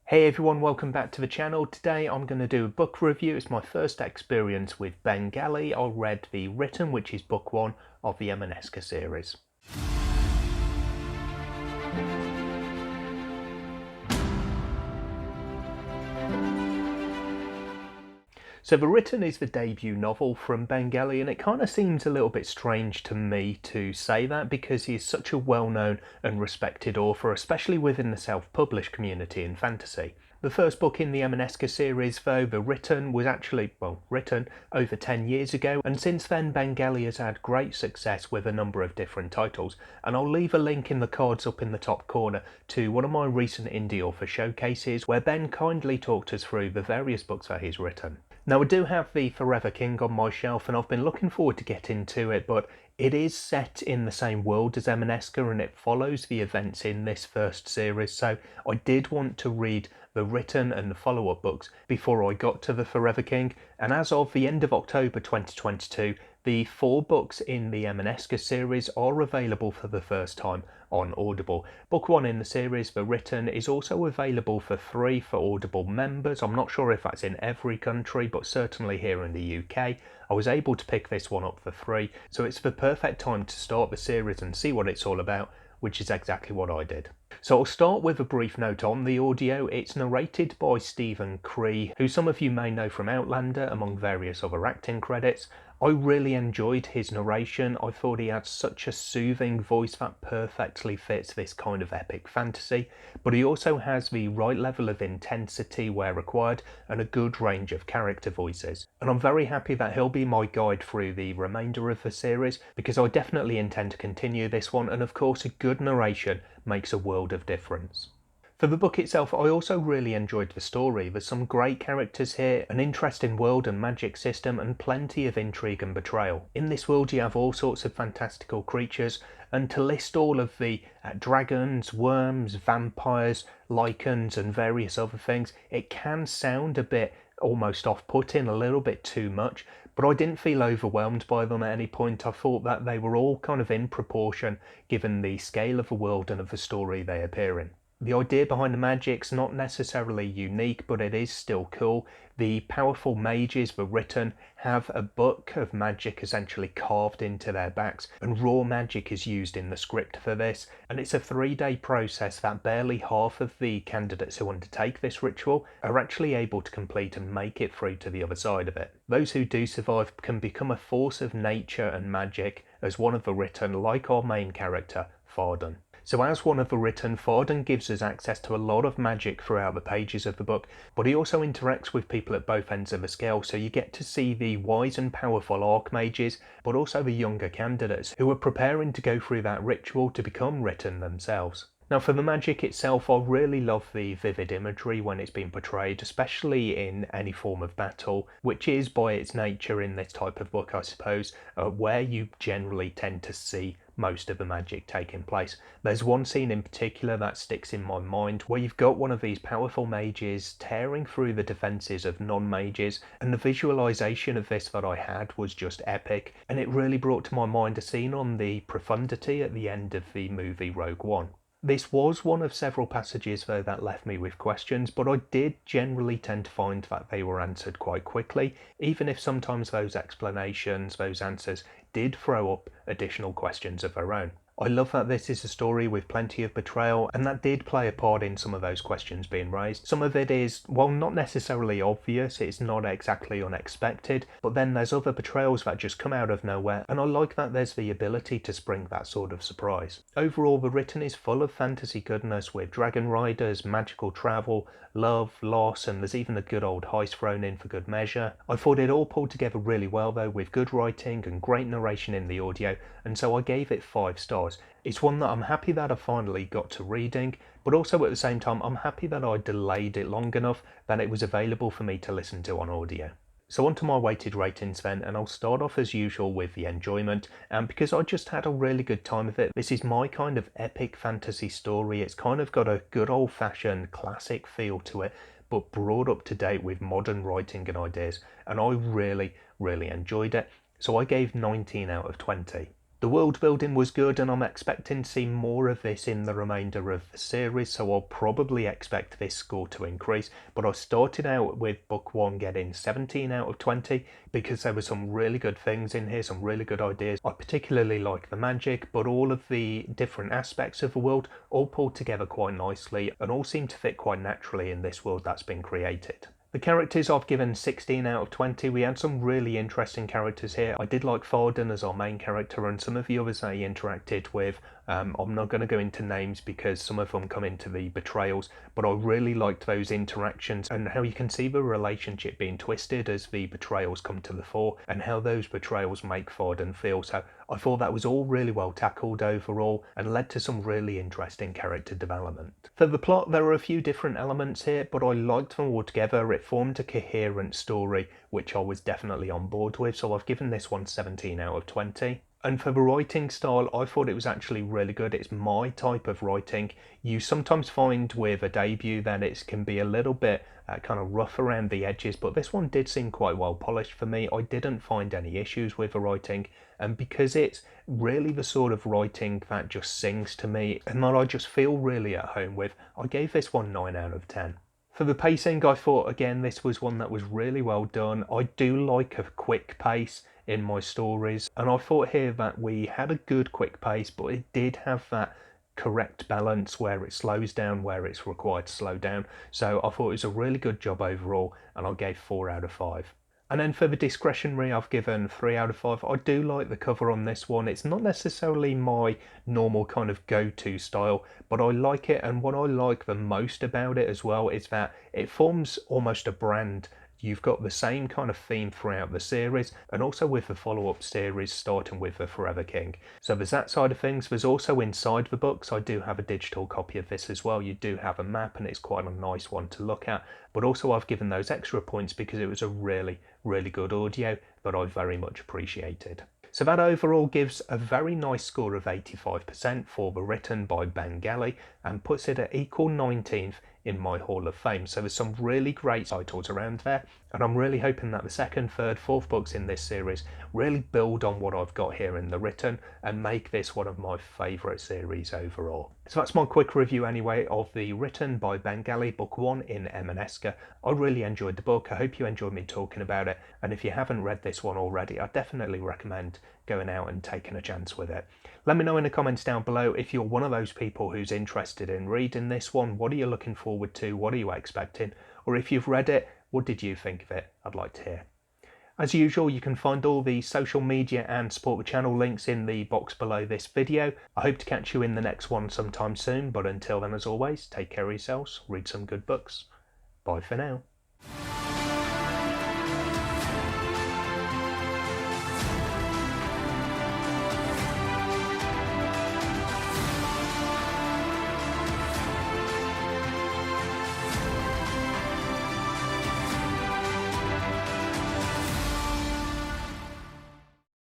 Hey everyone, welcome back to the channel. Today I'm going to do a book review. It's my first experience with Galley. I read the Written, which is book one of the Emaneska series. So The Written is the debut novel from Galley, and it kind of seems a little bit strange to me to say that because he is such a well-known and respected author, especially within the self-published community in fantasy. The first book in the Emaneska series, though, The Written, was actually, written over 10 years ago, and since then Galley has had great success with a number of different titles, and I'll leave a link in the cards up in the top corner to one of my recent indie author showcases where Ben kindly talked us through the various books that he's written. Now I do have the Forever King on my shelf and I've been looking forward to getting to it, but it is set in the same world as Emaneska and it follows the events in this first series, so I did want to read the Written and the follow-up books before I got to the Forever King, and as of the end of October 2022, the 4 books in the Emaneska series are available for the first time on Audible. Book 1 in the series, The Written, is also available for free for Audible members. I'm not sure if that's in every country, but certainly here in the UK. I was able to pick this one up for free, so it's the perfect time to start the series and see what it's all about, which is exactly what I did. So I'll start with a brief note on the audio. It's narrated by Stephen Cree, who some of you may know from Outlander, among various other acting credits. I really enjoyed his narration. I thought he had such a soothing voice that perfectly fits this kind of epic fantasy, but he also has the right level of intensity where required and a good range of character voices. And I'm very happy that he'll be my guide through the remainder of the series, because I definitely intend to continue this one, and of course a good narration makes a world of difference. For the book itself, I also really enjoyed the story. There's some great characters here, an interesting world and magic system, and plenty of intrigue and betrayal. In this world you have all sorts of fantastical creatures, and to list all of the dragons, worms, vampires, lichens and various other things, it can sound a bit almost off-putting, a little bit too much, but I didn't feel overwhelmed by them at any point. I thought that they were all kind of in proportion given the scale of the world and of the story they appear in. The idea behind the magic's not necessarily unique, but it is still cool. The powerful mages, The Written, have a book of magic essentially carved into their backs, and raw magic is used in the script for this, and it's a 3-day process that barely half of the candidates who undertake this ritual are actually able to complete and make it through to the other side of it. Those who do survive can become a force of nature and magic, as one of The Written, like our main character, Farden. So as one of The Written, Farden gives us access to a lot of magic throughout the pages of the book, but he also interacts with people at both ends of the scale, so you get to see the wise and powerful archmages, but also the younger candidates who are preparing to go through that ritual to become Written themselves. Now for the magic itself, I really love the vivid imagery when it's being portrayed, especially in any form of battle, which is by its nature in this type of book, I suppose, where you generally tend to see most of the magic taking place. There's one scene in particular that sticks in my mind where you've got one of these powerful mages tearing through the defences of non-mages, and the visualisation of this that I had was just epic, and it really brought to my mind a scene on the Profundity at the end of the movie Rogue One. This was one of several passages though that left me with questions, but I did generally tend to find that they were answered quite quickly, even if sometimes those explanations, those answers, did throw up additional questions of their own. I love that this is a story with plenty of betrayal, and that did play a part in some of those questions being raised. Some of it is, well, not necessarily obvious, it's not exactly unexpected, but then there's other betrayals that just come out of nowhere, and I like that there's the ability to spring that sort of surprise. Overall, The Written is full of fantasy goodness with dragon riders, magical travel, love, loss, and there's even a good old heist thrown in for good measure. I thought it all pulled together really well though, with good writing and great narration in the audio, and so I gave it 5 stars. It's one that I'm happy that I finally got to reading, but also at the same time I'm happy that I delayed it long enough that it was available for me to listen to on audio. So on to my weighted ratings then, and I'll start off as usual with the enjoyment, and because I just had a really good time with it. This is my kind of epic fantasy story. It's kind of got a good old-fashioned classic feel to it, but brought up to date with modern writing and ideas, and I really enjoyed it. So I gave 19 out of 20. The world building was good, and I'm expecting to see more of this in the remainder of the series, so I'll probably expect this score to increase. But I started out with book 1 getting 17 out of 20 because there were some really good things in here, some really good ideas. I particularly like the magic, but all of the different aspects of the world all pulled together quite nicely and all seem to fit quite naturally in this world that's been created. The characters I've given 16 out of 20. We had some really interesting characters here. I did like Farden as our main character, and some of the others that he interacted with. I'm not going to go into names because some of them come into the betrayals, but I really liked those interactions and how you can see the relationship being twisted as the betrayals come to the fore and how those betrayals make Farden feel. So I thought that was all really well tackled overall and led to some really interesting character development. For the plot, there are a few different elements here, but I liked them all together. It formed a coherent story, which I was definitely on board with, so I've given this one 17 out of 20. And for the writing style, I thought it was actually really good. It's my type of writing. You sometimes find with a debut that it can be a little bit kind of rough around the edges, but this one did seem quite well polished for me. I didn't find any issues with the writing, and because it's really the sort of writing that just sings to me and that I just feel really at home with, I gave this one 9 out of 10. For the pacing, I thought again this was one that was really well done. I do like a quick pace in my stories, and I thought here that we had a good quick pace, but it did have that correct balance where it slows down where it's required to slow down. So I thought it was a really good job overall, and I gave 4 out of 5. And then for the discretionary, I've given 3 out of 5. I do like the cover on this one. It's not necessarily my normal kind of go-to style, but I like it. And what I like the most about it as well is that it forms almost a brand. You've got the same kind of theme throughout the series, and also with the follow-up series starting with the Forever King. So there's that side of things. There's also inside the books, I do have a digital copy of this as well. You do have a map, and it's quite a nice one to look at. But also I've given those extra points because it was a really good audio that I very much appreciated. So that overall gives a very nice score of 85% for the written by Ben Galley and puts it at equal 19th in my Hall of Fame. So there's some really great titles around there, and I'm really hoping that the second, third, fourth books in this series really build on what I've got here in the written and make this one of my favourite series overall. So that's my quick review anyway of the written by Ben Galley book 1 in Emaneska. I really enjoyed the book. I hope you enjoyed me talking about it, and if you haven't read this one already, I definitely recommend going out and taking a chance with it. Let me know in the comments down below if you're one of those people who's interested in reading this one. What are you looking forward to? What are you expecting? Or if you've read it, what did you think of it? I'd like to hear. As usual, you can find all the social media and support the channel links in the box below this video. I hope to catch you in the next one sometime soon, but until then, as always, take care of yourselves, read some good books. Bye for now.